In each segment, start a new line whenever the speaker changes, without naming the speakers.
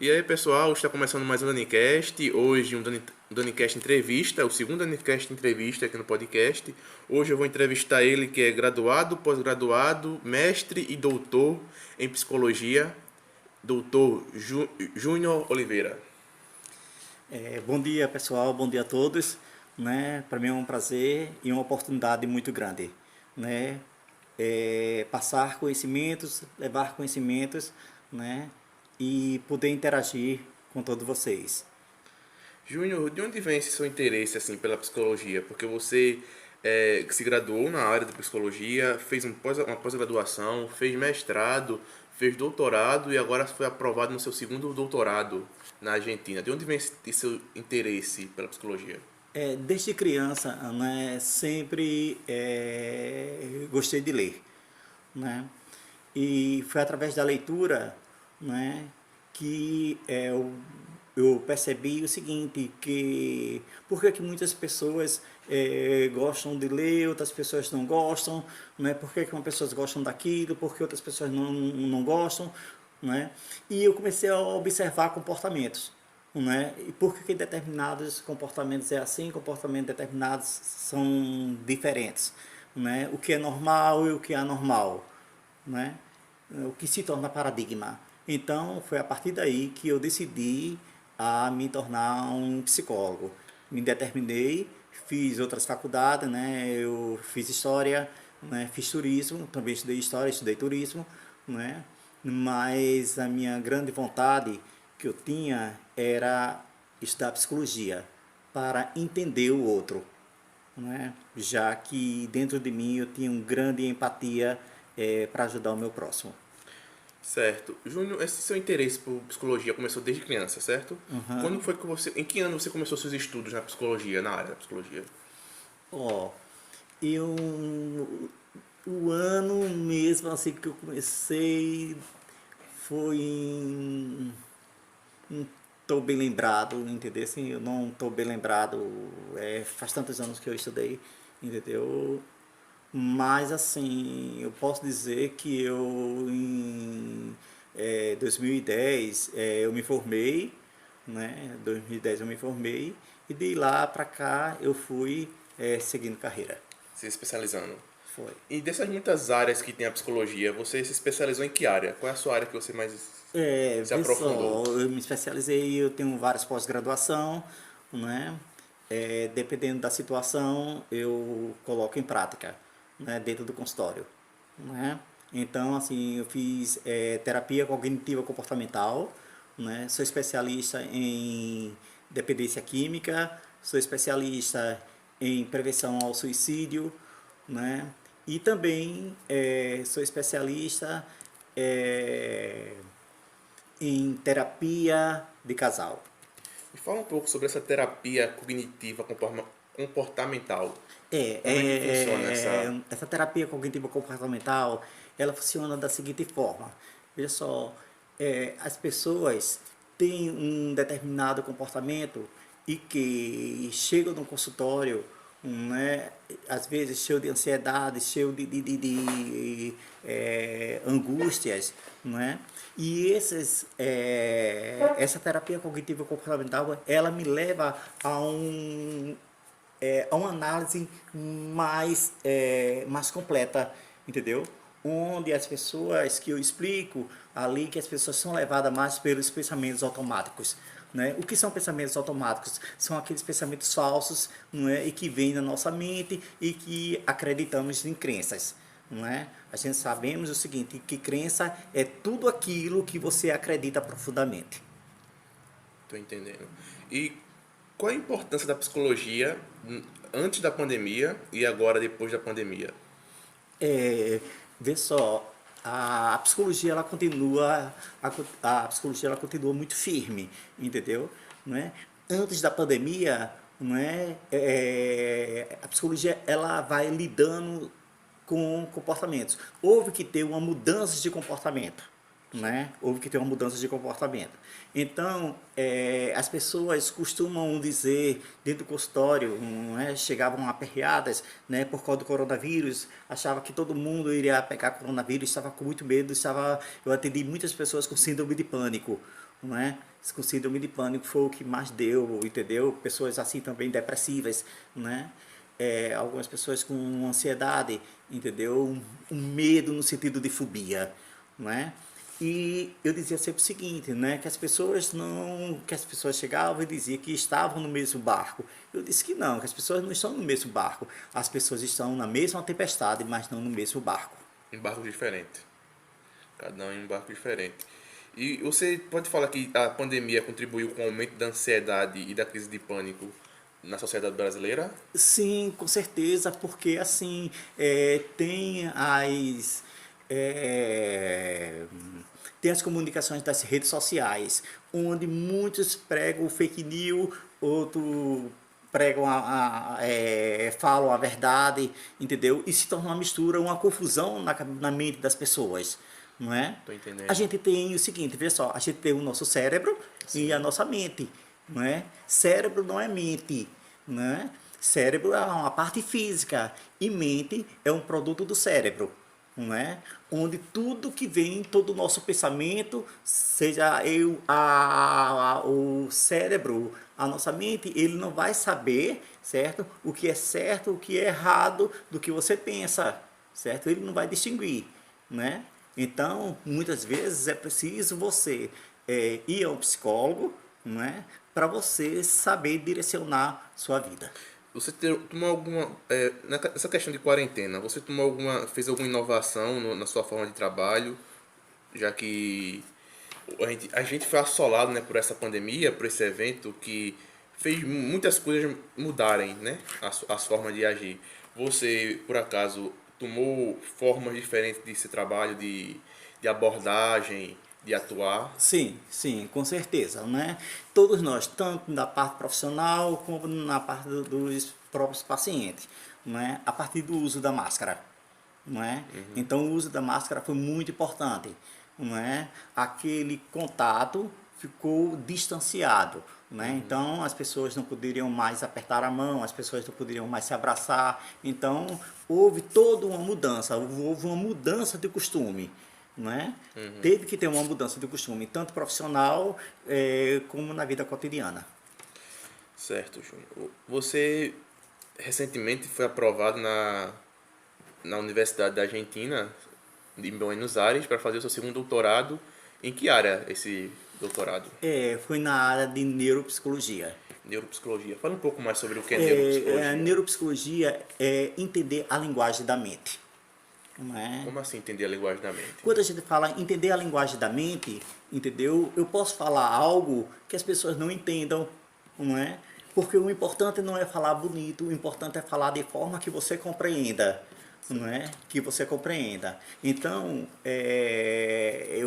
E aí, pessoal, está começando mais um DaniCast. Hoje, um DaniCast entrevista, o segundo DaniCast entrevista aqui no podcast. Hoje eu vou entrevistar ele, que é graduado, pós-graduado, mestre e doutor em psicologia, doutor Júnior Oliveira.
Bom dia, pessoal, bom dia a todos. Para mim é um prazer e uma oportunidade muito grande, né? Passar conhecimentos, levar conhecimentos, né? E poder interagir com todos vocês.
Júnior, de onde vem esse seu interesse assim pela psicologia? Porque você se graduou na área de psicologia, fez uma pós-graduação, fez mestrado, fez doutorado e agora foi aprovado no seu segundo doutorado na Argentina. De onde vem esse seu interesse pela psicologia?
Desde criança, né? Sempre gostei de ler, né? E foi através da leitura, né, que eu percebi o seguinte, que por que muitas pessoas gostam de ler, outras pessoas não gostam, né? Por que umas pessoas gostam daquilo, por que outras pessoas não gostam, né? E eu comecei a observar comportamentos, né? E por que determinados comportamentos é assim, comportamentos determinados são diferentes, né? O que é normal e o que é anormal, né? O que se torna paradigma. Então, foi a partir daí que eu decidi a me tornar um psicólogo. Me determinei, fiz outras faculdades, né? Eu fiz história, né? Fiz turismo, também estudei história, estudei turismo, né? Mas a minha grande vontade que eu tinha era estudar psicologia para entender o outro, né? Já que dentro de mim eu tinha uma grande empatia para ajudar o meu próximo.
Certo. Júnior, esse seu interesse por psicologia começou desde criança, certo?
Uhum.
Quando foi que em que ano você começou seus estudos na psicologia, na área da psicologia?
Ó, eu o ano mesmo assim que eu comecei foi não estou bem lembrado, entendeu? Assim, eu não estou bem lembrado, faz tantos anos que eu estudei, entendeu? Mas assim, eu posso dizer que eu em 2010 eu me formei, né? 2010 eu me formei e de lá para cá eu fui seguindo carreira.
Se especializando.
Foi.
E dessas muitas áreas que tem a psicologia, você se especializou em que área? Qual é a sua área que você mais se aprofundou?
Pessoal, eu me especializei, eu tenho várias pós-graduação, né? Dependendo da situação, eu coloco em prática, né? Dentro do consultório, né? Então, assim, eu fiz terapia cognitiva comportamental, né? Sou especialista em dependência química, sou especialista em prevenção ao suicídio, né? E também sou especialista eh, em terapia de casal.
Me fala um pouco sobre essa terapia cognitiva comportamental.
É,
Como é que funciona essa...
essa terapia cognitiva comportamental, ela funciona da seguinte forma. Veja só, as pessoas têm um determinado comportamento e que chegam no consultório, né, às vezes cheio de ansiedade, cheio de angústias, né? E essa terapia cognitiva comportamental, ela me leva a uma análise mais completa, entendeu? Onde as pessoas, que eu explico ali, que as pessoas são levadas mais pelos pensamentos automáticos. Né? O que são pensamentos automáticos? São aqueles pensamentos falsos, não é? E que vêm na nossa mente e que acreditamos em crenças. Não é? A gente sabemos o seguinte, que crença é tudo aquilo que você acredita profundamente.
Tô entendendo. E qual a importância da psicologia antes da pandemia e agora depois da pandemia?
Vê só, a psicologia ela continua a psicologia ela continua muito firme, entendeu? Não é? Antes da pandemia, não é? A psicologia ela vai lidando com comportamentos. Houve que ter uma mudança de comportamento, né? Houve que ter uma mudança de comportamento. Então, as pessoas costumam dizer dentro do consultório, não é? Chegavam aperreadas, né? Por causa do coronavírus, achava que todo mundo iria pegar coronavírus, estava com muito medo, eu atendi muitas pessoas com síndrome de pânico, não é? Com síndrome de pânico foi o que mais deu, entendeu? Pessoas assim também depressivas, né? Algumas pessoas com ansiedade, entendeu? Um medo no sentido de fobia, né? E eu dizia sempre o seguinte, né? Que as pessoas não, que as pessoas chegavam e diziam que estavam no mesmo barco. Eu disse que não, que as pessoas não estão no mesmo barco. As pessoas estão na mesma tempestade, mas não no mesmo barco.
Em barcos diferentes. Cada um em um barco diferente. E você pode falar que a pandemia contribuiu com o aumento da ansiedade e da crise de pânico na sociedade brasileira?
Sim, com certeza, porque assim tem é, tem as comunicações das redes sociais, onde muitos pregam o fake news, outros pregam falam a verdade, entendeu? E se torna uma mistura, uma confusão na mente das pessoas, não é?
Tô entendendo.
A gente tem o seguinte, veja só, a gente tem o nosso cérebro e a nossa mente, não é? Cérebro não é mente, né? Cérebro é uma parte física e mente é um produto do cérebro, não é? Onde tudo que vem, todo o nosso pensamento, seja o cérebro, a nossa mente, ele não vai saber, certo? O que é certo, o que é errado do que você pensa, certo? Ele não vai distinguir, né? Então, muitas vezes é preciso você ir ao psicólogo, não é? Para você saber direcionar sua vida.
Você tomou alguma. Nessa questão de quarentena, você tomou fez alguma inovação na sua forma de trabalho? Já que a gente foi assolado, né, por essa pandemia, por esse evento que fez muitas coisas mudarem, né, as formas de agir. Você, por acaso, tomou formas diferentes desse trabalho, de abordagem, de atuar?
Sim, sim, com certeza, né? Todos nós, tanto na parte profissional como na parte dos próprios pacientes, né? A partir do uso da máscara, não é? Então o uso da máscara foi muito importante, não é? Aquele contato ficou distanciado, né? Então as pessoas não poderiam mais apertar a mão, as pessoas não poderiam mais se abraçar. Então houve toda uma mudança, houve uma mudança de costume, não é? Teve que ter uma mudança de costume, tanto profissional como na vida cotidiana.
Certo, Júnior. Você recentemente foi aprovado na Universidade da Argentina, em Buenos Aires, para fazer o seu segundo doutorado. Em que área esse doutorado?
Foi na área de neuropsicologia.
Neuropsicologia. Fala um pouco mais sobre o que é
A
neuropsicologia.
neuropsicologia é entender a linguagem da mente. Não é?
Como assim entender a linguagem da mente?
Quando a gente fala entender a linguagem da mente, entendeu? Eu posso falar algo que as pessoas não entendam, não é? Porque o importante não é falar bonito, o importante é falar de forma que você compreenda, não é? Que você compreenda. Então, é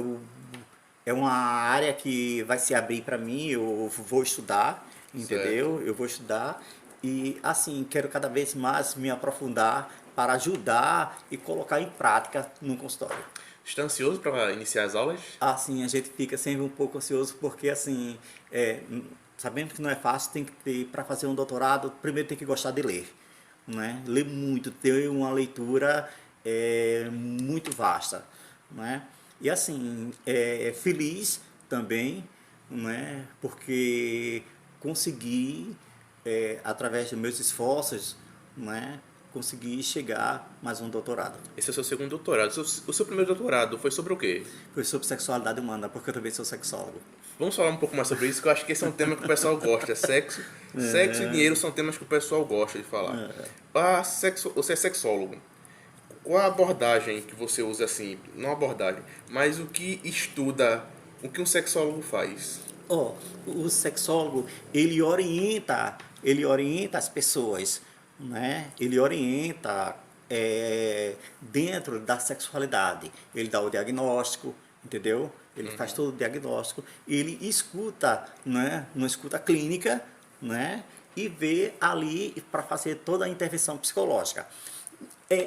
uma área que vai se abrir para mim, eu vou estudar, entendeu?
Certo.
Eu vou estudar e, assim, quero cada vez mais me aprofundar para ajudar e colocar em prática no consultório.
Está ansioso para iniciar as aulas?
Assim, a gente fica sempre um pouco ansioso porque, assim, sabendo que não é fácil, tem que ter, para fazer um doutorado, primeiro tem que gostar de ler, né? Ler muito, ter uma leitura muito vasta, né? E assim, feliz também, né? Porque consegui, através dos meus esforços, né? Conseguir chegar mais um doutorado.
Esse é o seu segundo doutorado. O seu primeiro doutorado foi sobre o quê?
Foi sobre sexualidade humana, porque eu também sou sexólogo.
Vamos falar um pouco mais sobre isso, que eu acho que esse é um tema que o pessoal gosta. Sexo e dinheiro são temas que o pessoal gosta de falar. Você é sexólogo. Qual a abordagem que você usa assim? Não abordagem, mas o que estuda, o que um sexólogo faz?
O sexólogo, ele orienta as pessoas, né? Ele orienta dentro da sexualidade. Ele dá o diagnóstico, entendeu? Ele faz todo o diagnóstico, ele escuta, né? Uma escuta clínica, né? E vê ali para fazer toda a intervenção psicológica.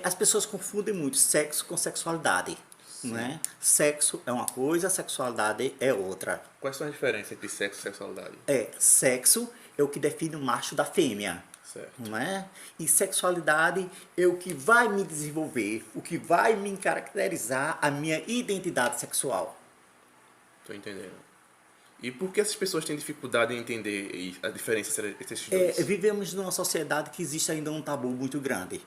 As pessoas confundem muito sexo com sexualidade. Né? Sexo é uma coisa, sexualidade é outra.
Quais são as diferenças entre sexo e sexualidade?
Sexo é o que define o macho da fêmea.
Certo.
Não é? E sexualidade é o que vai me desenvolver, o que vai me caracterizar a minha identidade sexual.
Tô entendendo. E por que essas pessoas têm dificuldade em entender a diferença entre esses dois?
Vivemos numa sociedade que existe ainda um tabu muito grande.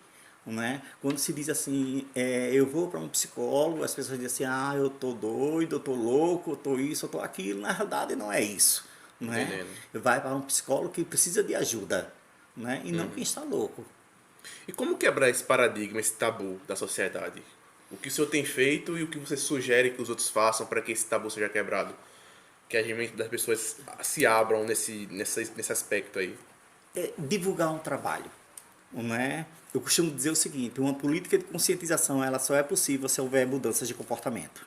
Né? Quando se diz assim, eu vou para um psicólogo, as pessoas dizem assim, eu tô doido, eu tô louco, eu tô isso, eu tô aquilo. Na realidade não é isso. Né?
Entendendo.
Vai para um psicólogo que precisa de ajuda, né? E não
Uhum.
quem está louco.
E como quebrar esse paradigma, esse tabu da sociedade? O que o senhor tem feito e o que você sugere que os outros façam para que esse tabu seja quebrado? Que a mente das pessoas se abram nesse aspecto aí.
Divulgar um trabalho. Né? Eu costumo dizer o seguinte, uma política de conscientização ela só é possível se houver mudanças de comportamento.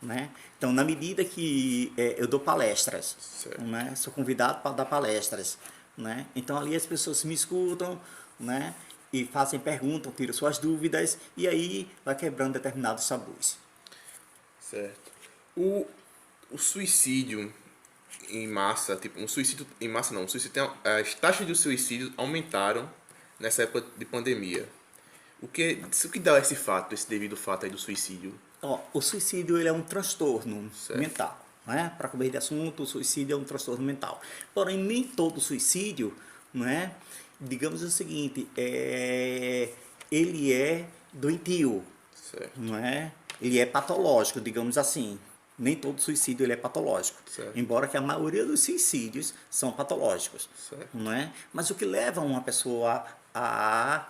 Né? Então, na medida que eu dou palestras,
Certo.
né? Sou convidado para dar palestras, né? Então ali as pessoas me escutam, né? E fazem perguntas, tiram suas dúvidas e aí vai quebrando determinados tabus.
Certo. O suicídio em massa, tipo, um suicídio em massa não, as taxas de suicídio aumentaram nessa época de pandemia. O que dá esse fato, esse devido fato aí do suicídio?
O suicídio ele é um transtorno
Certo.
mental. Né? Para comer de assunto, o suicídio é um transtorno mental. Porém, nem todo suicídio, né? Digamos o seguinte, ele é doentio,
Certo.
não é? Ele é patológico, digamos assim. Nem todo suicídio ele é patológico.
Certo.
Embora que a maioria dos suicídios são patológicos.
Certo.
Não é? Mas o que leva uma pessoa a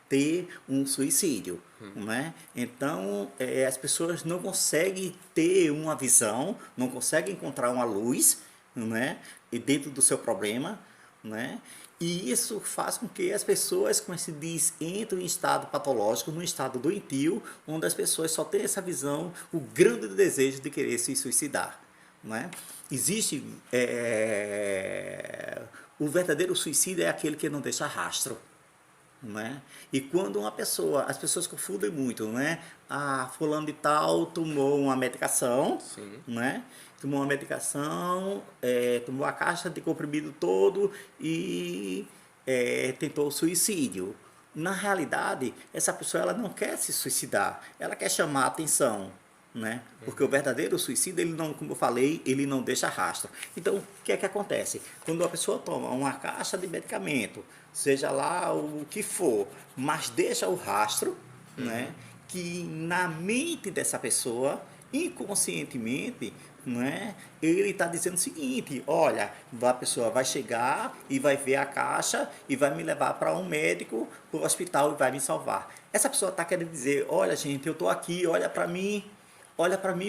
ter um suicídio? Não é? Então, as pessoas não conseguem ter uma visão, não conseguem encontrar uma luz, não é? E dentro do seu problema, não é? E isso faz com que as pessoas, como se diz, entrem em estado patológico, num estado doentio, onde as pessoas só têm essa visão, o grande desejo de querer se suicidar. Não é? Existe. O verdadeiro suicídio é aquele que não deixa rastro. Não é? E quando uma pessoa, as pessoas confundem muito, não é? Fulano de tal tomou uma medicação,
Sim.
não é? Tomou uma medicação, tomou a caixa de comprimido todo e tentou o suicídio. Na realidade, essa pessoa ela não quer se suicidar, ela quer chamar a atenção, né? Porque o verdadeiro suicídio, ele não, como eu falei, ele não deixa rastro. Então, o que é que acontece? Quando a pessoa toma uma caixa de medicamento, seja lá o que for, mas deixa o rastro, né? Que na mente dessa pessoa, inconscientemente, né? Ele está dizendo o seguinte, olha, a pessoa vai chegar e vai ver a caixa e vai me levar para um médico, para o hospital e vai me salvar. Essa pessoa está querendo dizer, olha gente, eu estou aqui, olha para mim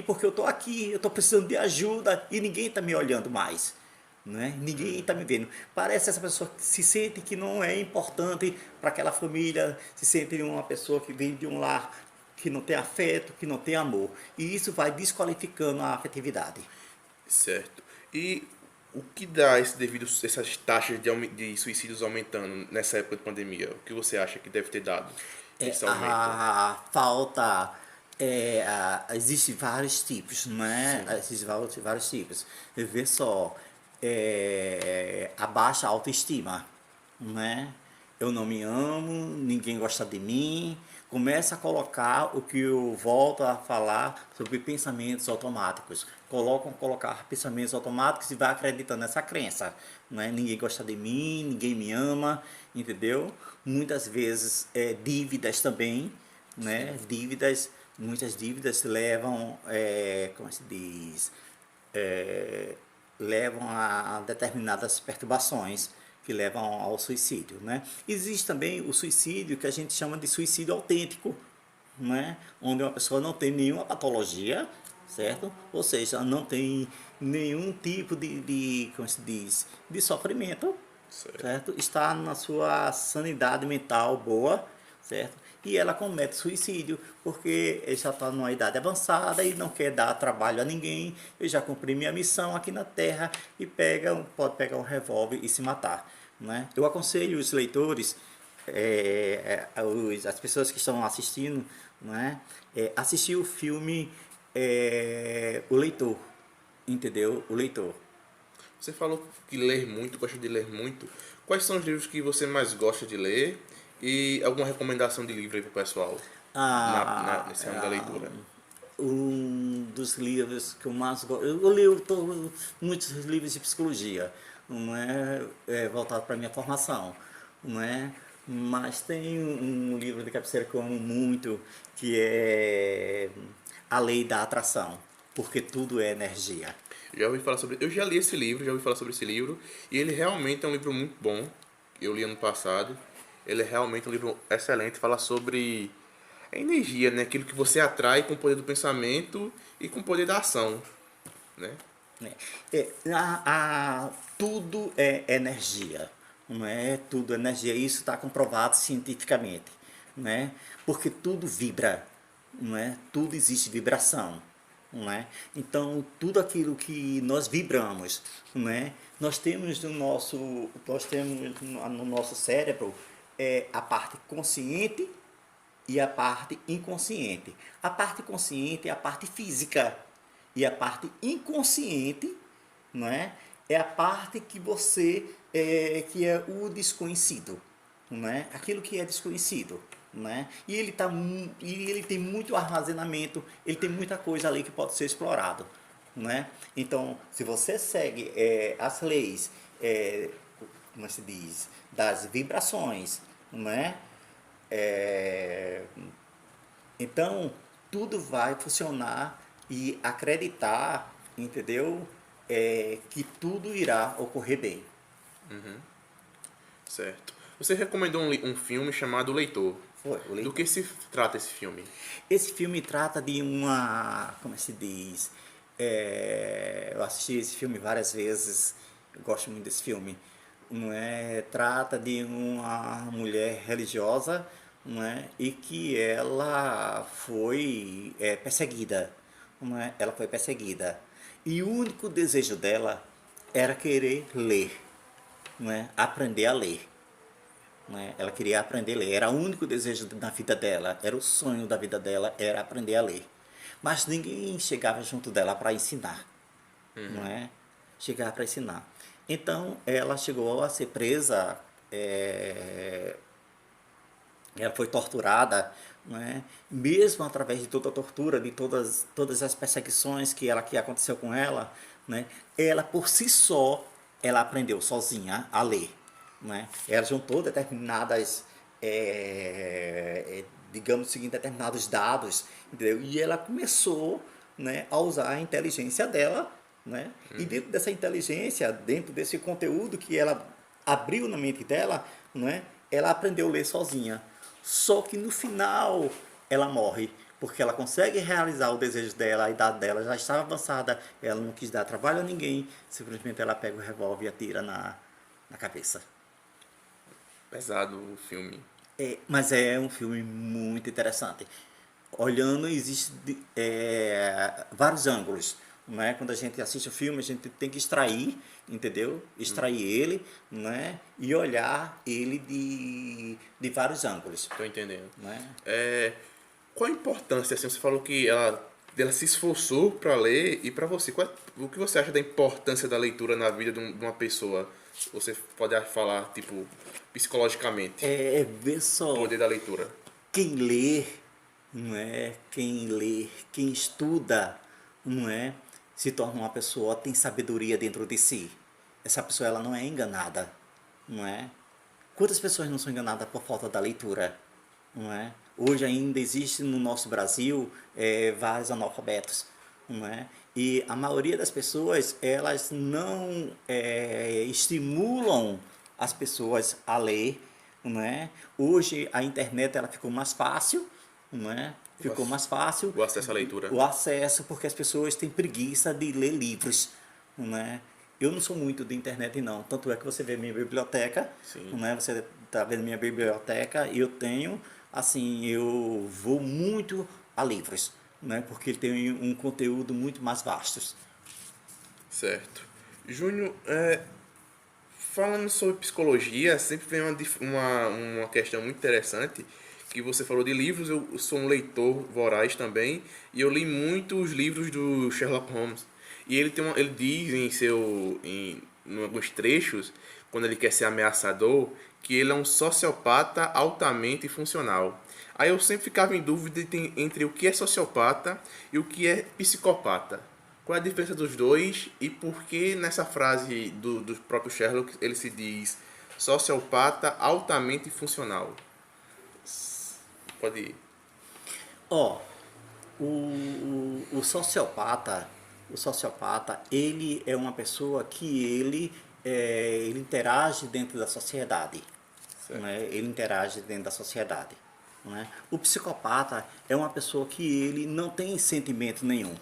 porque eu estou aqui, eu estou precisando de ajuda e ninguém está me olhando mais. Né? Ninguém está me vendo. Parece essa pessoa que se sente que não é importante para aquela família, se sente uma pessoa que vem de um lar que não tem afeto, que não tem amor. E isso vai desqualificando a afetividade.
Certo. E o que dá essas taxas de suicídios aumentando nessa época de pandemia? O que você acha que deve ter dado esse aumento?
A falta existe vários tipos, né?
Sim.
Existem vários tipos. Vê só, a baixa autoestima, né? Eu não me amo, ninguém gosta de mim. Começa a colocar o que eu volto a falar sobre pensamentos automáticos. Colocar pensamentos automáticos e vai acreditando nessa crença. Né? Ninguém gosta de mim, ninguém me ama, entendeu? Muitas vezes dívidas também, né? Muitas dívidas levam, como se diz, levam a determinadas perturbações que levam ao suicídio, né? Existe também o suicídio que a gente chama de suicídio autêntico, né? Onde uma pessoa não tem nenhuma patologia, certo? Ou seja, não tem nenhum tipo como se diz, de sofrimento, certo? Está na sua sanidade mental boa, certo? E ela comete suicídio porque ele já está numa idade avançada e não quer dar trabalho a ninguém. Eu já cumpri minha missão aqui na Terra e pode pegar um revólver e se matar. Né? Eu aconselho os leitores, as pessoas que estão assistindo, né? Assistir o filme O Leitor, entendeu? O Leitor.
Você falou que ler muito, gosta de ler muito. Quais são os livros que você mais gosta de ler? E alguma recomendação de livro aí pro pessoal nesse ano da leitura?
um dos livros que eu mais gosto. Eu leio muitos livros de psicologia, não voltado para a minha formação, não é? Mas tem um livro de cabeceira que eu amo muito, que é A Lei da Atração, porque tudo é energia.
Já ouvi falar sobre. Eu já li esse livro, já ouvi falar sobre esse livro. E ele realmente é um livro muito bom. Eu li ano passado. Ele é realmente um livro excelente. Fala sobre a energia, né? Aquilo que você atrai com o poder do pensamento e com o poder da ação, né?
Né? Tudo é energia, não é? Tudo é energia. Isso está comprovado cientificamente, né? Porque tudo vibra, não é? Tudo existe vibração, não é? Então tudo aquilo que nós vibramos, não é? Nós temos no nosso cérebro a parte consciente e a parte inconsciente. A parte consciente é a parte física e a parte inconsciente, não é? É a parte que que é o desconhecido, não é? Aquilo que é desconhecido, não é? E ele tem muito armazenamento, ele tem muita coisa ali que pode ser explorado, não é? Então, se você segue as leis, como se diz, das vibrações, não é? Então, tudo vai funcionar e acreditar, entendeu? Que tudo irá ocorrer bem.
Certo. Você recomendou um filme chamado O Leitor.
Foi, o
Do
leitor.
que se trata esse filme?
Esse filme trata de como se diz? Eu assisti esse filme várias vezes, eu gosto muito desse filme. Não é? Trata de uma mulher religiosa, não é? E que ela foi perseguida, não é? Ela foi perseguida. E o único desejo dela era querer ler, não é? Aprender a ler. Né? Ela queria aprender a ler, era o único desejo da vida dela, era o sonho da vida dela, era aprender a ler. Mas ninguém chegava junto dela para ensinar, não é? Chegar para ensinar. Então ela chegou a ser presa, ela foi torturada, não é? Mesmo através de toda a tortura, de todas as perseguições que aconteceu com ela, né? Ela por si só, ela aprendeu sozinha a ler, né? Ela juntou determinadas, digamos o seguinte, determinados dados, entendeu? E ela começou, né, a usar a inteligência dela, né? E dentro dessa inteligência, dentro desse conteúdo que ela abriu na mente dela, né, ela aprendeu a ler sozinha. Só que no final ela morre, porque ela consegue realizar o desejo dela, a idade dela já estava avançada, ela não quis dar trabalho a ninguém, simplesmente ela pega o revólver e atira na cabeça.
Pesado o filme.
Mas é um filme muito interessante. Olhando, existem vários ângulos. Não é? Quando a gente assiste o filme, a gente tem que extrair, entendeu? Extrair ele, né? E olhar ele de vários ângulos.
Tô entendendo.
Não é?
Qual a importância, assim, você falou que ela se esforçou para ler, e para você, o que você acha da importância da leitura na vida de uma pessoa? Você pode falar, tipo, psicologicamente,
Ver
o
só,
poder da leitura.
quem lê, não é? Quem lê, quem estuda, não é? Se torna uma pessoa, tem sabedoria dentro de si. Essa pessoa ela não é enganada, não é? Quantas pessoas não são enganadas por falta da leitura, não é? Hoje ainda existe no nosso Brasil vários analfabetos, não é? E a maioria das pessoas elas não estimulam as pessoas a ler, não é? Hoje a internet ela ficou mais fácil, não é? Ficou mais fácil
O acesso à leitura.
o acesso, porque as pessoas têm preguiça de ler livros, não é? Eu não sou muito de internet não, tanto é que você vê minha biblioteca,
Sim.
não é? Você está vendo minha biblioteca e eu tenho, assim, eu vou muito a livros, né? Porque ele tem um conteúdo muito mais vasto.
Certo. Júnior, falando sobre psicologia, sempre vem uma questão muito interessante, que você falou de livros. Eu sou um leitor voraz também, e eu li muito os livros do Sherlock Holmes. E ele diz em alguns trechos, quando ele quer ser ameaçador, que ele é um sociopata altamente funcional. Aí eu sempre ficava em dúvida entre o que é sociopata e o que é psicopata. Qual é a diferença dos dois e por que nessa frase do próprio Sherlock ele se diz sociopata altamente funcional? Pode ir.
Ó, o sociopata, ele é uma pessoa que ele interage dentro da sociedade,
Certo.
né? Ele interage dentro da sociedade, né? O psicopata é uma pessoa que ele não tem sentimento nenhum,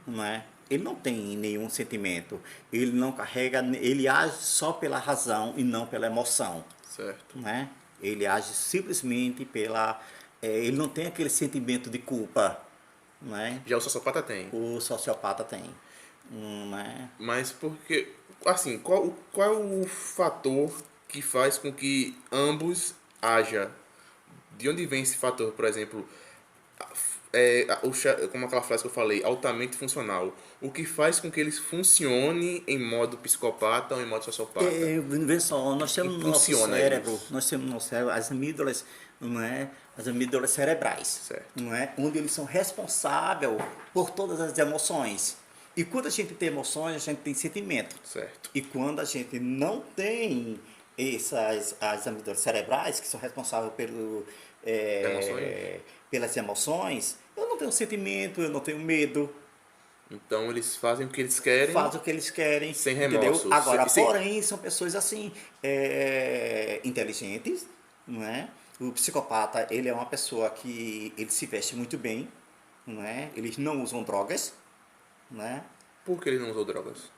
né? Ele não tem nenhum sentimento, ele não carrega, ele age só pela razão e não pela emoção,
Certo.
né? Ele age simplesmente ele não tem aquele sentimento de culpa, né?
Já o sociopata tem.
O sociopata tem, né?
Mas porque, assim, qual é o fator que faz com que ambos haja? De onde vem esse fator, por exemplo, como aquela frase que eu falei, altamente funcional. O que faz com que eles funcionem em modo psicopata ou em modo sociopata?
Vê só, nós temos no nosso
Impulsiona
cérebro,
eles.
nós temos no nosso cérebro as amígdalas, não é? As amígdalas cerebrais,
Certo.
não é? Onde eles são responsáveis por todas as emoções. E quando a gente tem emoções, a gente tem sentimento.
Certo.
E quando a gente não tem as amígdalas cerebrais, que são responsáveis
Emoções?
pelas emoções, eu não tenho sentimento, eu não tenho medo,
Então eles fazem o que eles querem.
fazem o que eles querem,
Sem
entendeu?
remorso.
Agora,
Sem-
porém, são pessoas assim, inteligentes, não é? O psicopata, ele é uma pessoa que ele se veste muito bem, não é? Eles não usam drogas, né?
Por que ele não usou drogas?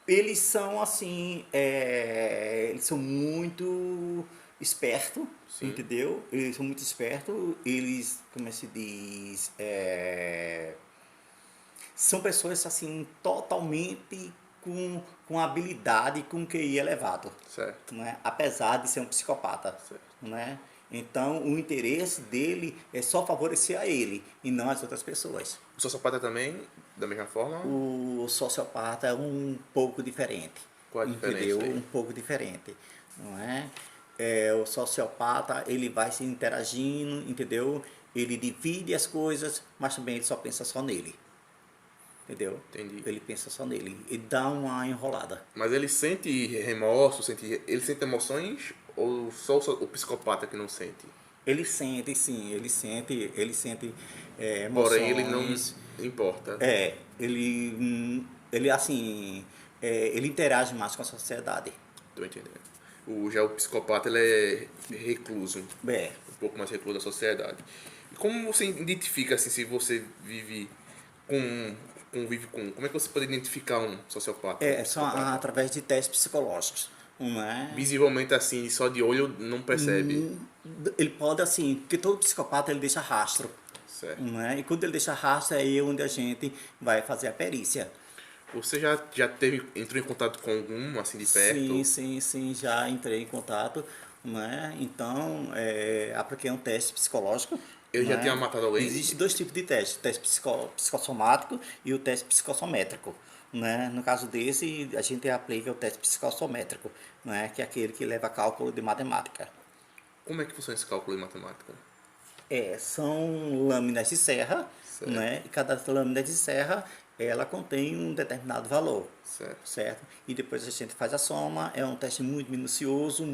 Eles são assim, eles são muito espertos,
Sim.
entendeu? Eles são muito espertos, eles, como é que se diz, são pessoas assim totalmente com habilidade, com QI elevado,
Certo.
né? Apesar de ser um psicopata,
Certo.
né? Então o interesse dele é só favorecer a ele e não as outras pessoas.
O sociopata também, da mesma forma?
O sociopata é um pouco diferente,
Qual a diferença
entendeu?
aí?
Um pouco diferente, não é? O sociopata, ele vai se interagindo, entendeu? Ele divide as coisas, mas também ele só pensa só nele, entendeu?
Entendi.
Ele pensa só nele e dá uma enrolada.
Mas ele sente remorso, ele sente emoções ou só o psicopata que não sente?
Ele sente, sim, ele sente
Porém, ele não
emoções.
importa.
Ele assim, ele interage mais com a sociedade.
Tô entendendo. Já o psicopata, ele é recluso.
É,
Um pouco mais recluso da sociedade. E como você identifica, assim, se você vive convive com... Como é que você pode identificar um sociopata? Um
só
psicopata?
através de testes psicológicos, não é?
Visivelmente, assim, só de olho, não percebe.
Ele pode assim, porque todo psicopata ele deixa rastro,
Certo.
não é? E quando ele deixa rastro é aí onde a gente vai fazer a perícia.
Você entrou em contato com algum, assim, de perto?
Sim, já entrei em contato, né? Então, apliquei um teste psicológico.
Ele já
né?
tinha matado alguém?
Existem dois tipos de teste, o teste psicossomático e o teste psicossométrico. Né? No caso desse, a gente aplica o teste psicossométrico, né? Que é aquele que leva a cálculo de matemática.
Como é que funciona esse cálculo de matemática?
São lâminas de serra,
Certo.
né? E cada lâmina de serra, ela contém um determinado valor.
Certo.
Certo? E depois a gente faz a soma, é um teste muito minucioso,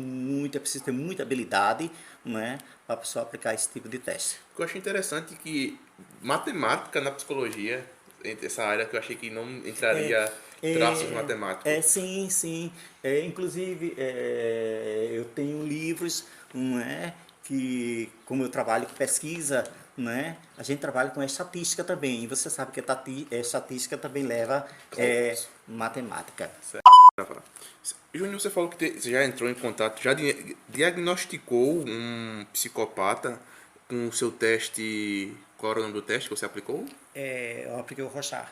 é preciso ter muita habilidade, né, para a pessoa aplicar esse tipo de teste.
O que eu achei interessante é que matemática na psicologia, essa área que eu achei que não entraria traços matemáticos.
Sim. Inclusive, eu tenho livros, não é, que, como eu trabalho com pesquisa, né, a gente trabalha com estatística também. E você sabe que estatística também leva matemática.
Júnior, você falou que você já entrou em contato, já diagnosticou um psicopata com o seu teste. Qual era o nome do teste que você aplicou?
Eu apliquei o Rorschach.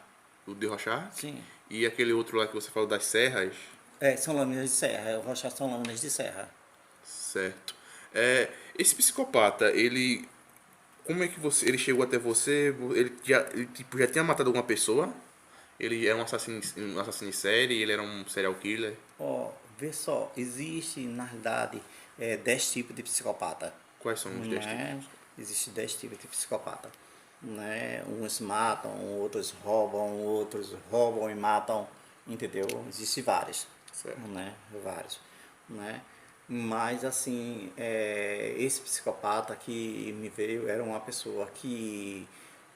O de Rorschach?
Sim.
E aquele outro lá que você falou das serras?
São lâminas de serra. O Rorschach são lâminas de serra.
Certo. Esse psicopata, ele. Como é que ele chegou até você? Ele tipo, já tinha matado alguma pessoa? Ele era um assassino em série, ele era um serial killer.
Ó, vê só, existe na realidade 10 tipos de psicopata,
Quais são os 10
né?
tipos?
Existe 10 tipos de psicopata, né? Uns matam, outros roubam e matam, entendeu? Existem vários,
Certo.
né? Vários, né? Mas assim, esse psicopata que me veio era uma pessoa que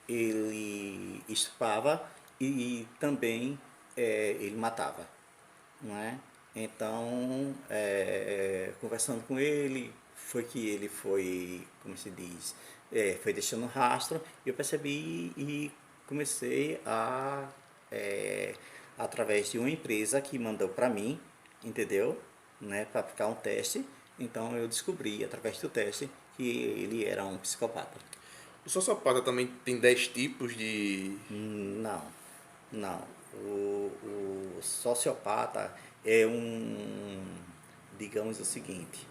ele estuprava e também ele matava, não é? Então, conversando com ele, foi que ele foi, como se diz, foi deixando rastro, e eu percebi e comecei através de uma empresa que mandou para mim, entendeu? Né, para aplicar um teste, então eu descobri, através do teste, que ele era um psicopata.
O sociopata também tem 10 tipos de.
Não, não. O sociopata é digamos o seguinte,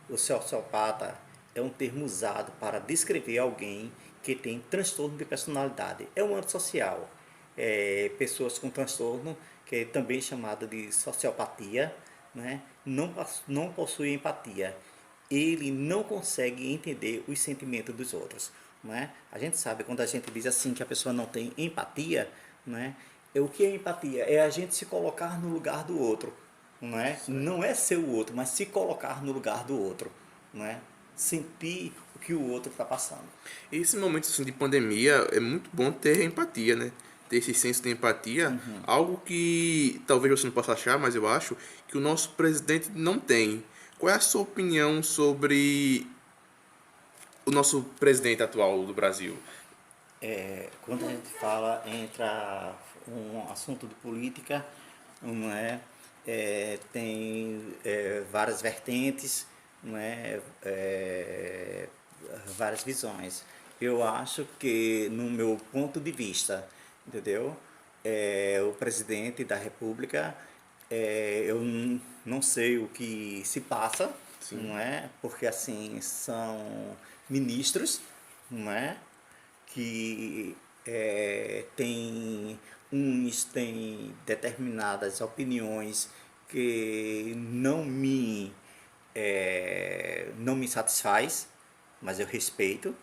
o sociopata é um termo usado para descrever alguém que tem transtorno de personalidade. É um antissocial. Pessoas com transtorno, que é também chamada de sociopatia, né? Não possui empatia. Ele não consegue entender os sentimentos dos outros. Né? A gente sabe quando a gente diz assim que a pessoa não tem empatia, né? O que é empatia? É a gente se colocar no lugar do outro, não é?
Certo.
Não é ser o outro, mas se colocar no lugar do outro, não é? Sentir o que o outro está passando.
E esse momento assim, de pandemia é muito bom ter empatia, né? Ter esse senso de empatia, algo que talvez você não possa achar, mas eu acho que o nosso presidente não tem. Qual é a sua opinião sobre o nosso presidente atual do Brasil?
Quando a gente fala, entra um assunto de política, não é? Tem várias vertentes, não é? Várias visões. Eu acho que, no meu ponto de vista, entendeu? O presidente da República, eu não sei o que se passa,
Sim,
não é? Porque assim são ministros, não é? Que uns têm determinadas opiniões que não me satisfaz, mas eu respeito,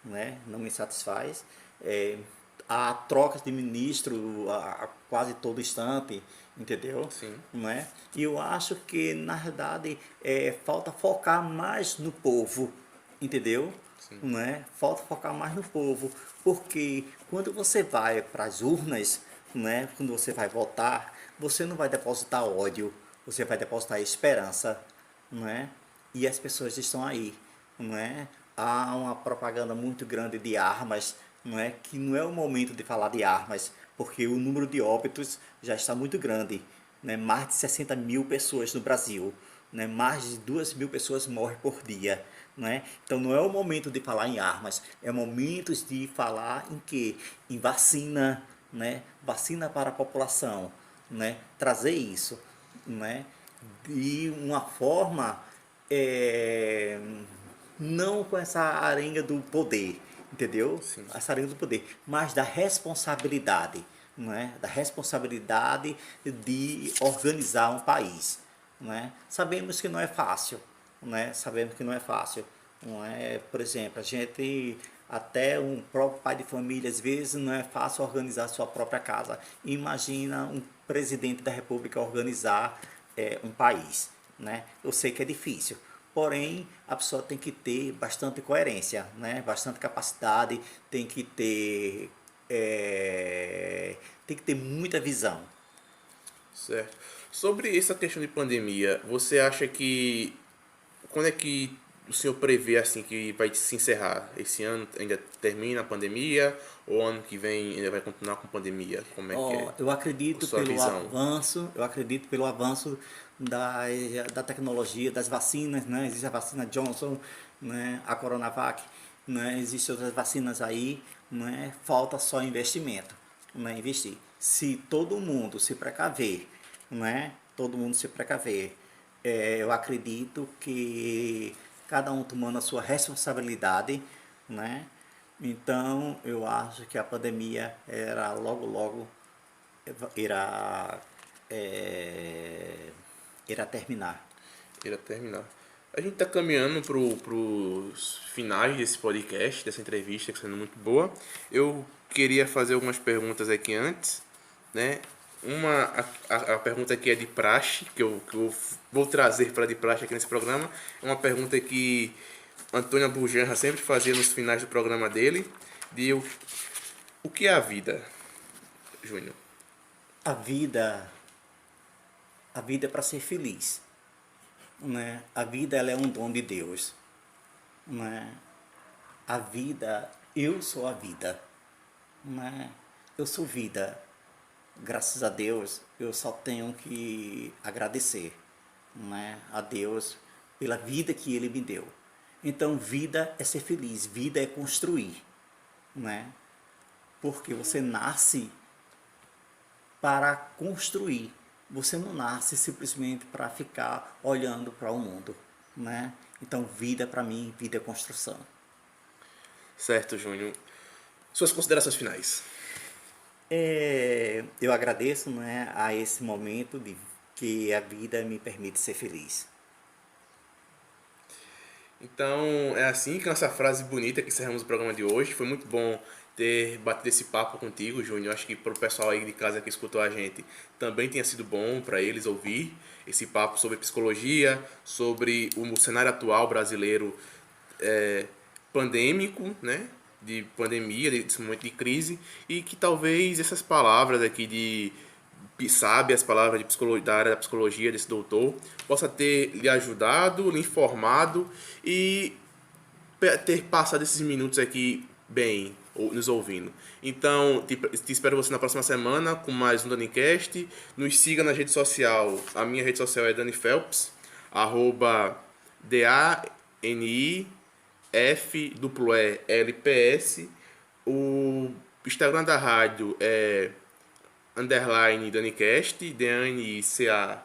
né? Não me satisfaz. É, há trocas de ministro a quase todo instante, entendeu?
sim,
Não é? E eu acho que, na verdade, falta focar mais no povo, entendeu?
sim.
Não é? Falta focar mais no povo, porque quando você vai para as urnas, não é? Quando você vai votar, você não vai depositar ódio, você vai depositar esperança, não é? E as pessoas estão aí, não é? Há uma propaganda muito grande de armas, não é? Que não é o momento de falar de armas, porque o número de óbitos já está muito grande, né? Mais de 60 mil pessoas no Brasil, né? Mais de 2.000 pessoas morrem por dia, né? Então não é o momento de falar em armas, é momento de falar em quê? Em vacina, né? Vacina para a população, né? Trazer isso, né? De uma forma é, não com essa arenga do poder, entendeu?
Sim.
Essa arenga do poder, mas da responsabilidade, não é? Da responsabilidade de organizar um país, não é? Sabemos que não é fácil, não é? Sabemos que não é fácil, não é? Por exemplo, a gente até um próprio pai de família às vezes não é fácil organizar a sua própria casa. Imagina um presidente da República organizar um país, né? Eu sei que é difícil, porém a pessoa tem que ter bastante coerência, né? Bastante capacidade, tem que ter muita visão.
Certo. Sobre essa questão de pandemia, você acha que quando é que o senhor prevê assim que vai se encerrar? Esse ano ainda termina a pandemia ou ano que vem ainda vai continuar com pandemia? Como é que é
Ó, eu
a
acredito
sua
pelo
visão?
avanço, eu acredito pelo avanço da tecnologia, das vacinas, né? Existe a vacina Johnson, né? A Coronavac, né? Existem outras vacinas aí, né? Falta só investimento, né? Investir. Se todo mundo se precaver, né? Todo mundo se precaver, eu acredito que cada um tomando a sua responsabilidade, né? Então, eu acho que a pandemia era logo irá, irá terminar.
Irá terminar. A gente está caminhando para os finais desse podcast, dessa entrevista, que está sendo muito boa. Eu queria fazer algumas perguntas aqui antes, né? A pergunta que é de praxe, que eu vou trazer para de praxe aqui nesse programa, é uma pergunta que Antônio Bujanra sempre fazia nos finais do programa dele, de o que é a vida, Júnior?
A vida, a vida é para ser feliz, né? A vida ela é um dom de Deus, né? A vida, eu sou a vida, né? Eu sou vida. Graças a Deus, eu só tenho que agradecer, né, a Deus pela vida que Ele me deu. Então, vida é ser feliz, vida é construir, né? Porque você nasce para construir. Você não nasce simplesmente para ficar olhando para o mundo, né? Então, vida para mim, vida é construção.
Certo, Júnior. Suas considerações finais.
Eu agradeço, né, a esse momento de que a vida me permite ser feliz.
Então, é assim que nossa frase bonita que encerramos o programa de hoje. Foi muito bom ter batido esse papo contigo, Júnior. Acho que para o pessoal aí de casa que escutou a gente também tenha sido bom para eles ouvir esse papo sobre psicologia, sobre o cenário atual brasileiro pandêmico, né? De pandemia, desse momento de crise, e que talvez essas palavras aqui sabe as palavras de psicologia, da área da psicologia desse doutor, possa ter lhe ajudado, lhe informado e ter passado esses minutos aqui bem, nos ouvindo. Então, te espero você na próxima semana com mais um DaniCast. Nos siga na rede social. A minha rede social é Dani Phelps, DANIFLPS. O Instagram da rádio é underline DaniCast, DANICATST.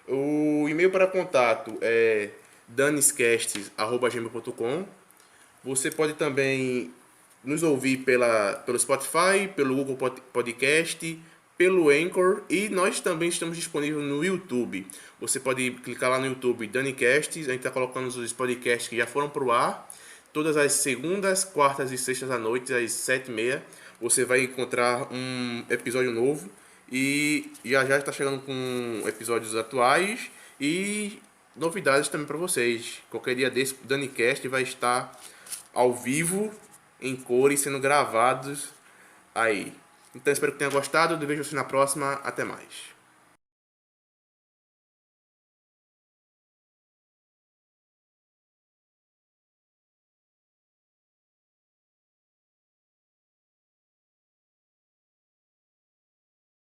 O e-mail para contato é daniscasts@gmail.com. Você pode também nos ouvir pelo Spotify, pelo Google Podcast, pelo Anchor, e nós também estamos disponíveis no YouTube. Você pode clicar lá no YouTube DaniCasts, a gente está colocando os podcasts que já foram para o ar. Todas as segundas, quartas e sextas à noite, às 7h30, você vai encontrar um episódio novo. E já está chegando com episódios atuais e novidades também para vocês. Qualquer dia desse, o DaniCast vai estar ao vivo, em cores, sendo gravados aí. Então espero que tenha gostado. Eu vejo você na próxima. Até mais.